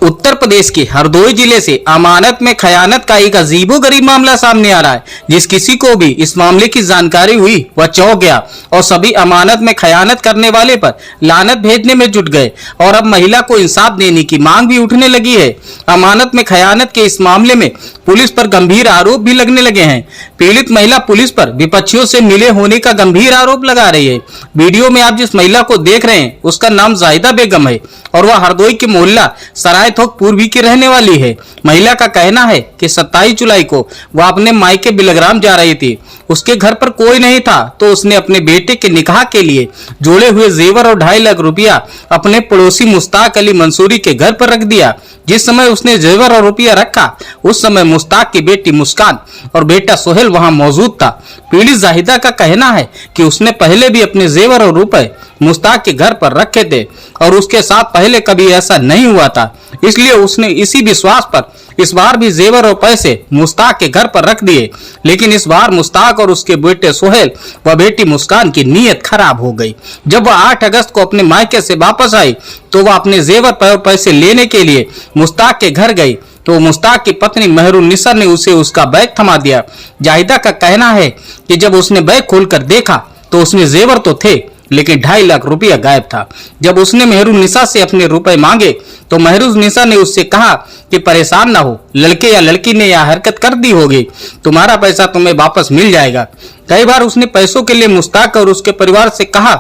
उत्तर प्रदेश के हरदोई जिले से अमानत में खयानत का एक अजीबोगरीब मामला सामने आ रहा है। जिस किसी को भी इस मामले की जानकारी हुई वह चौंक गया और सभी अमानत में खयानत करने वाले पर लानत भेजने में जुट गए और अब महिला को इंसाफ देने की मांग भी उठने लगी है। अमानत में खयानत के इस मामले में पुलिस पर गंभीर आरोप भी लगने लगे हैं। पीड़ित महिला पुलिस पर विपक्षियों से मिले होने का गंभीर आरोप लगा रही है। वीडियो में आप जिस महिला को देख रहे हैं उसका नाम जाहिदा बेगम है और वह हरदोई के मोहल्ला सराय थोक पूर्वी की रहने वाली है। महिला का कहना है कि 27 जुलाई को वह अपने मायके बिलग्राम जा रही थी। उसके घर पर कोई नहीं था तो उसने अपने बेटे के निकाह के लिए जोड़े हुए जेवर और 2.5 लाख रुपया अपने पड़ोसी मुश्ताक अली मंसूरी के घर पर रख दिया। जिस समय उसने जेवर और रुपया रखा उस समय मुश्ताक की बेटी मुस्कान और बेटा सोहेल वहां मौजूद था। पीड़ित जाहिदा का कहना है कि उसने पहले भी अपने जेवर और रुपए मुश्ताक के घर पर रखे थे और उसके साथ पहले कभी ऐसा नहीं हुआ था, इसलिए उसने इसी विश्वास पर इस बार भी जेवर और पैसे मुश्ताक के घर पर रख दिए। लेकिन इस बार मुश्ताक और उसके बेटे सोहेल व बेटी मुस्कान की नीयत खराब हो गई। जब वह 8 अगस्त को अपने मायके से वापस आई तो वह अपने जेवर पर पैसे लेने के लिए मुश्ताक के घर गई तो मुश्ताक की पत्नी मेहरुन्निसा ने उसे उसका बैग थमा दिया। जाहिदा का कहना है कि जब उसने बैग खोलकर देखा तो उसमें जेवर तो थे लेकिन 2.5 लाख रुपया गायब था। जब उसने मेहरुन्निसा से अपने रुपए मांगे तो मेहरुन्निसा ने उससे कहा कि परेशान ना हो, लड़के या लड़की ने यह हरकत कर दी होगी, तुम्हारा पैसा तुम्हें वापस मिल जाएगा। कई बार उसने पैसों के लिए मुश्ताक और उसके परिवार से कहा।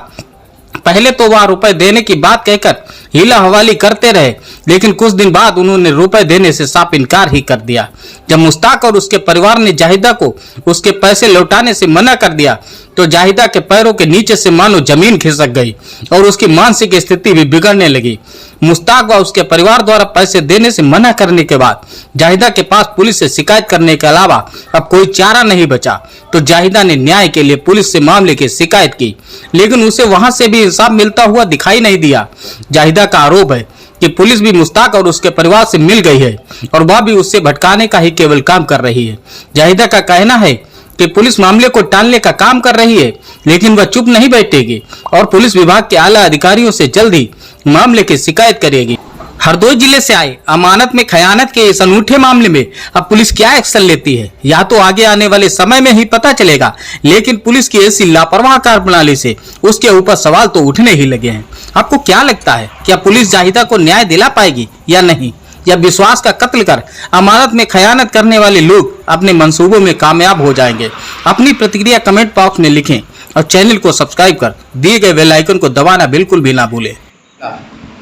पहले तो वह रुपए देने की बात कहकर हीला हवाली करते रहे लेकिन कुछ दिन बाद उन्होंने रुपए देने से साफ इनकार ही कर दिया। जब मुश्ताक और उसके परिवार ने जाहिदा को उसके पैसे लौटाने से मना कर दिया तो जाहिदा के पैरों के नीचे से मानो जमीन खिसक गई और उसकी मानसिक स्थिति भी बिगड़ने लगी। मुश्ताक व उसके परिवार द्वारा पैसे देने से मना करने के बाद जाहिदा के पास पुलिस से शिकायत करने के अलावा अब कोई चारा नहीं बचा तो जाहिदा ने न्याय के लिए पुलिस से मामले की शिकायत की लेकिन उसे वहां से भी इंसाफ मिलता हुआ दिखाई नहीं दिया। जाहिदा का आरोप है कि पुलिस भी मुश्ताक और उसके परिवार से मिल गई है और वह भी उससे भटकाने का ही केवल काम कर रही है। जाहिदा का कहना है कि पुलिस मामले को टालने का काम कर रही है लेकिन वह चुप नहीं बैठेगी और पुलिस विभाग के आला अधिकारियों से जल्द ही मामले की शिकायत करेगी। हरदोई जिले से आए अमानत में खयानत के इस अनूठे मामले में अब पुलिस क्या एक्शन लेती है या तो आगे आने वाले समय में ही पता चलेगा, लेकिन पुलिस की ऐसी लापरवाह कार्यप्रणाली से उसके ऊपर सवाल तो उठने ही लगे हैं। आपको क्या लगता है, क्या पुलिस जाहिदा को न्याय दिला पाएगी या नहीं, या विश्वास का कत्ल कर अमानत में खयानत करने वाले लोग अपने मंसूबों में कामयाब हो जाएंगे? अपनी प्रतिक्रिया कमेंट बॉक्स में लिखें और चैनल को सब्सक्राइब कर दिए गए बेल आइकन को दबाना बिल्कुल भी ना भूलें।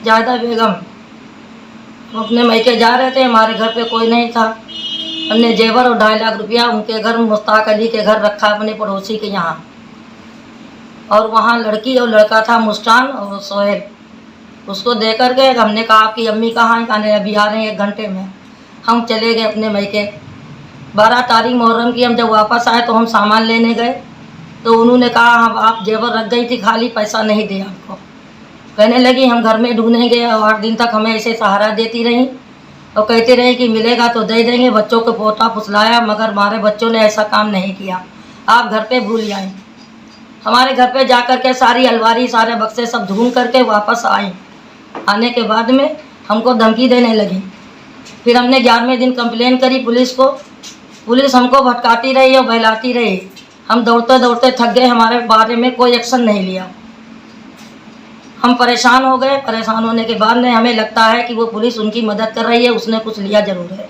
जाहिदा बेगम, हम अपने मायके जा रहे थे, हमारे घर पे कोई नहीं था। हमने जेवर और 2.5 लाख रुपया उनके घर मुश्ताक अली के घर रखा अपने पड़ोसी के यहाँ, और वहाँ लड़की और लड़का था मुस्कान और सोहेल। उसको दे कर गए। हमने कहा आपकी अम्मी कहाँ है? कहने अभी आ रहे हैं 1 घंटे में। हम चले गए अपने मायके। 12 तारीख मुहर्रम की हम जब वापस आए तो हम सामान लेने गए तो उन्होंने कहा हम आप जेवर रख गई थी खाली, पैसा नहीं दिया आपको। कहने लगी हम घर में ढूंढेंगे और 8 दिन तक हमें ऐसे सहारा देती रही और कहती रही कि मिलेगा तो दे देंगे। बच्चों को पोता फुसलाया मगर हमारे बच्चों ने ऐसा काम नहीं किया। आप घर पे भूल जाएं। हमारे घर पे जाकर के सारी अलमारी सारे बक्से सब ढूंढ करके वापस आई। आने के बाद में हमको धमकी देने लगी। फिर हमने 11वें दिन कंप्लेन करी पुलिस को। पुलिस हमको भटकाती रही और बहलाती रही। हम दौड़ते दौड़ते थक गए, हमारे बारे में कोई एक्शन नहीं लिया। हम परेशान हो गए। परेशान होने के बाद में हमें लगता है कि वो पुलिस उनकी मदद कर रही है, उसने कुछ लिया जरूर है।